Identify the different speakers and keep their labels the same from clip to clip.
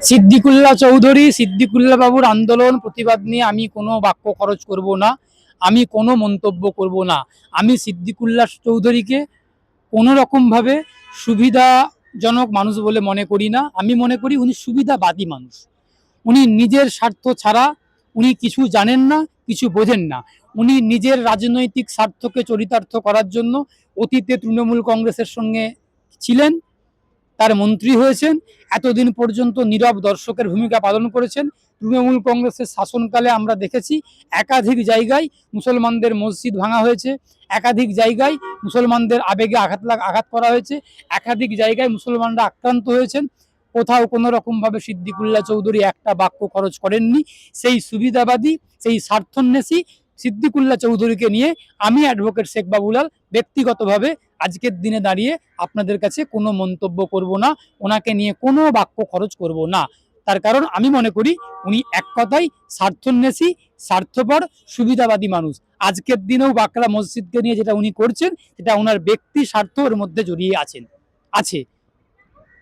Speaker 1: সিদ্দিকুল্লাহ চৌধুরী, সিদ্দিকুল্লাহ বাবুর আন্দোলন প্রতিবাদ নিয়ে আমি কোনো বাক্য খরচ করব না, আমি কোনো মন্তব্য করব না। আমি সিদ্দিকুল্লাহ চৌধুরীকে কোনো রকমভাবে সুবিধাজনক মানুষ বলে মনে করি না। আমি মনে করি উনি সুবিধাবাদী মানুষ। উনি নিজের স্বার্থ ছাড়া উনি কিছু জানেন না, কিছু বোঝেন না। উনি নিজের রাজনৈতিক স্বার্থকে চরিতার্থ করার জন্য অতীতে তৃণমূল কংগ্রেসের সঙ্গে ছিলেন, তার মন্ত্রী হয়েছেন, এতদিন পর্যন্ত নীরব দর্শকের ভূমিকা পালন করেছেন। তৃণমূল কংগ্রেসের শাসনকালে আমরা দেখেছি একাধিক জায়গায় মুসলমানদের মসজিদ ভাঙা হয়েছে, একাধিক জায়গায় মুসলমানদের আবেগে আঘাত করা হয়েছে, একাধিক জায়গায় মুসলমানরা আক্রান্ত হয়েছেন। কোথাও কোনো রকমভাবে সিদ্দিকুল্লাহ চৌধুরী একটা বাক্য খরচ করেননি। সেই সুবিধাবাদী, সেই স্বার্থন্বেষী সিদ্দিকুল্লাহ চৌধুরীকে নিয়ে আমি অ্যাডভোকেট শেখ বাবুলাল ব্যক্তিগতভাবে আজকের দিনে দাঁড়িয়ে আপনাদের কাছে কোনো মন্তব্য করব না, ওনাকে নিয়ে কোনো বাক্য খরচ করব না। তার কারণ আমি মনে করি উনি এক কথাই স্বার্থন্বেষী, স্বার্থপর, সুবিধাবাদী মানুষ। আজকের দিনেও বাকরা মসজিদকে নিয়ে যেটা উনি করছেন সেটা ওনার ব্যক্তি স্বার্থ ওর মধ্যে জড়িয়ে আছে।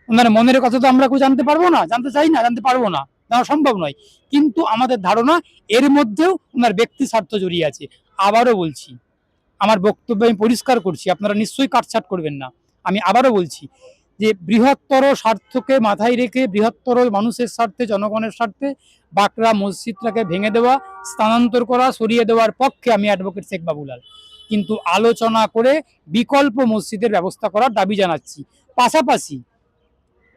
Speaker 1: ওনার মনের কথা তো আমরা কেউ জানতে পারবো না, জানতে চাই না, জানতে পারবো না, জানা সম্ভব নয়। কিন্তু আমাদের ধারণা এর মধ্যেও ওনার ব্যক্তি স্বার্থ জড়িয়ে আছে। আবারও বলছি, আমার বক্তব্য আমি পরিষ্কার করছি, আপনারা নিশ্চয়ই কাটছাট করবেন না। আমি আবারও বলছি যে বৃহত্তর স্বার্থকে মাথায় রেখে, বৃহত্তর মানুষের স্বার্থে, জনগণের স্বার্থে বাকরা মসজিদটাকে ভেঙে দেওয়া, স্থানান্তর করা, সরিয়ে দেওয়ার পক্ষে আমি অ্যাডভোকেট শেখ বাবুলাল। কিন্তু আলোচনা করে বিকল্প মসজিদের ব্যবস্থা করার দাবি জানাচ্ছি। পাশাপাশি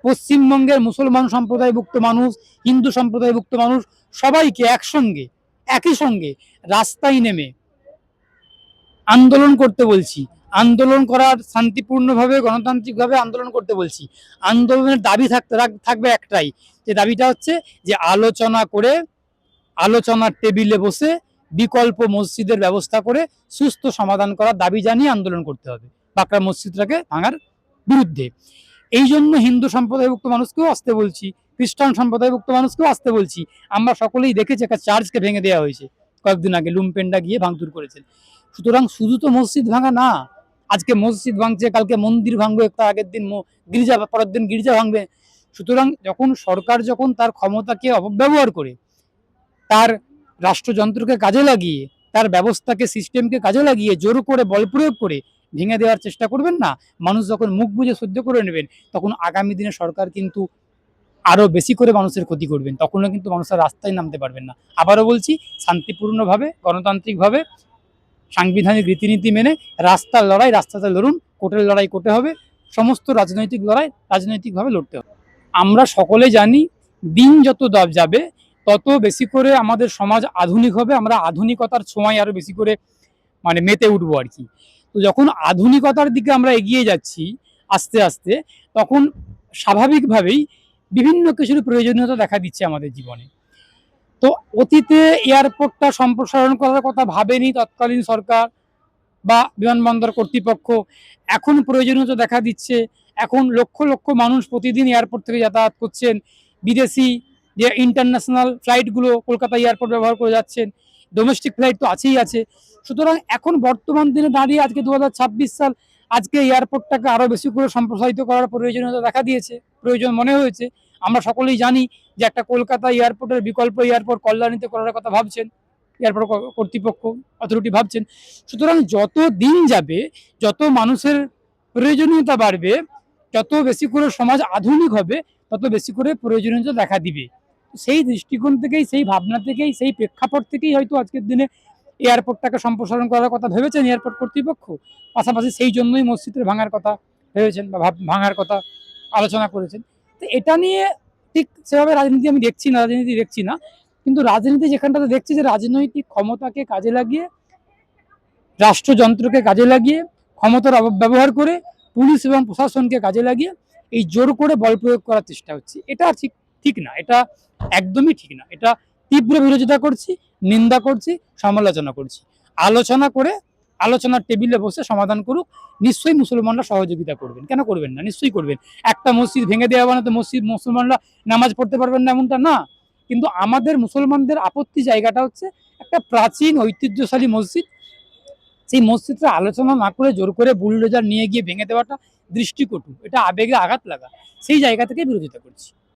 Speaker 1: পশ্চিমবঙ্গের মুসলমান সম্প্রদায়ভুক্ত মানুষ, হিন্দু সম্প্রদায়ভুক্ত মানুষ সবাইকে একসঙ্গে, একই সঙ্গে রাস্তায় নেমে আন্দোলন করতে বলছি। আন্দোলন করার শান্তিপূর্ণভাবে, গণতান্ত্রিকভাবে আন্দোলন করতে বলছি। আন্দোলনের দাবি থাকবে একটাই, যে দাবিটা হচ্ছে যে আলোচনা করে, আলোচনার টেবিলে বসে বিকল্প মসজিদের ব্যবস্থা করে সুস্থ সমাধান করার দাবি জানিয়ে আন্দোলন করতে হবে বাকরা মসজিদটাকে ভাঙার বিরুদ্ধে। এই জন্য হিন্দু সম্প্রদায়ভুক্ত মানুষকেও আসতে বলছি, খ্রিস্টান সম্প্রদায়ভুক্ত মানুষকেও আসতে বলছি। আমরা সকলেই দেখেছি একটা চার্চকে ভেঙে দেওয়া হয়েছে কয়েকদিন আগে, লুম্পেনরা গিয়ে ভাঙচুর করেছেন। সুতরাং শুধু তো মসজিদ ভাঙা না, আজকে মসজিদ ভাঙছে, কালকে মন্দির ভাঙবে, তার আগের দিন গির্জা, পরের দিন গির্জা ভাঙবে। সুতরাং সরকার যখন তার ক্ষমতাকে অপব্যবহার করে, তার রাষ্ট্রযন্ত্রকে কাজে লাগিয়ে, তার ব্যবস্থাকে, সিস্টেমকে কাজে লাগিয়ে জোর করে, বল প্রয়োগ করে ভেঙে দেওয়ার চেষ্টা করবেন না, মানুষ যখন মুখ বুঝে সহ্য করে নেবেন, তখন আগামী দিনে সরকার কিন্তু আরো বেশি করে মানুষের ক্ষতি করবেন, তখনও কিন্তু মানুষের রাস্তায় নামতে পারবেন না। আবারও বলছি, শান্তিপূর্ণভাবে, গণতান্ত্রিকভাবে, সাংবিধানিক রীতিনীতি মেনে রাস্তার লড়াই রাস্তাতে লড়ুন, কোর্টের লড়াই কোর্টে হবে, সমস্ত রাজনৈতিক লড়াই রাজনৈতিকভাবে লড়তে হবে। আমরা সকলে জানি দিন যত যাবে তত বেশি করে আমাদের সমাজ আধুনিক হবে, আমরা আধুনিকতার ছোঁয়ায় আরো বেশি করে মেতে উঠবো আর কি। তো যখন আধুনিকতার দিকে আমরা এগিয়ে যাচ্ছি আস্তে আস্তে, তখন স্বাভাবিকভাবেই বিভিন্ন কিছুর প্রয়োজনীয়তা দেখা দিচ্ছে আমাদের জীবনে। তো অতীতে এয়ারপোর্টটা সম্প্রসারণ করার কথা ভাবেনি তৎকালীন সরকার বা বিমানবন্দর কর্তৃপক্ষ, এখন প্রয়োজনীয়তা দেখা দিচ্ছে। এখন লক্ষ লক্ষ মানুষ প্রতিদিন এয়ারপোর্ট থেকে যাতায়াত করছেন, বিদেশি যে ইন্টারন্যাশনাল ফ্লাইটগুলো কলকাতা এয়ারপোর্ট ব্যবহার করে যাচ্ছেন, ডোমেস্টিক ফ্লাইট তো আছেই আছে। সুতরাং এখন বর্তমান দিনে দাঁড়িয়ে, আজকে 2026 সাল, আজকে এয়ারপোর্টটাকে আরও বেশি করে সম্প্রসারিত করার প্রয়োজনীয়তা দেখা দিয়েছে, প্রয়োজন মনে হয়েছে। আমরা সকলেই জানি যে একটা কলকাতা এয়ারপোর্টের বিকল্প এয়ারপোর্ট কল্যাণীতে করার কথা ভাবছেন এয়ারপোর্ট কর্তৃপক্ষ, অথরিটি ভাবছেন। সুতরাং যত দিন যাবে, যত মানুষের প্রয়োজনীয়তা বাড়বে, যত বেশি করে সমাজ আধুনিক হবে, তত বেশি করে প্রয়োজনীয়তা দেখা দিবে। সেই দৃষ্টিকোণ থেকেই, সেই ভাবনা থেকেই, সেই প্রেক্ষাপট থেকেই হয়তো আজকের দিনে এয়ারপোর্টটাকে সম্প্রসারণ করার কথা ভেবেছেন এয়ারপোর্ট কর্তৃপক্ষ। পাশাপাশি সেই জন্যই মসজিদের ভাঙার কথা ভেবেছেন বা ভাঙার কথা আলোচনা করেছেন। তো এটা নিয়ে ঠিক সেভাবে রাজনীতি আমি দেখছি না। কিন্তু রাজনীতি যেখানটাতে দেখছি, যে রাজনৈতিক ক্ষমতাকে কাজে লাগিয়ে, রাষ্ট্রযন্ত্রকে কাজে লাগিয়ে, ক্ষমতার অপব্যবহার করে, পুলিশ এবং প্রশাসনকে কাজে লাগিয়ে এই জোর করে বল প্রয়োগ করার চেষ্টা হচ্ছে। এটা ঠিক না, এটা একদমই ঠিক না। এটা তীব্র বিরোধিতা করছি, নিন্দা করছি, সমালোচনা করছি। আলোচনা করে, আলোচনার টেবিলে বসে সমাধান করুক, নিশ্চয়ই মুসলমানরা সহযোগিতা করবেন। কেন করবেন না? নিশ্চয়ই করবেন। একটা মসজিদ ভেঙে দেওয়া মানে তো মুসলমানরা নামাজ পড়তে পারবেন না এমনটা না। কিন্তু আমাদের মুসলমানদের আপত্তি জায়গাটা হচ্ছে একটা প্রাচীন ঐতিহ্যশালী মসজিদ, সেই মসজিদটা আলোচনা না করে জোর করে বুলডোজার নিয়ে গিয়ে ভেঙে দেওয়াটা দৃষ্টিকটু, এটা আবেগে আঘাত লাগা, সেই জায়গা থেকে বিরোধিতা করছি।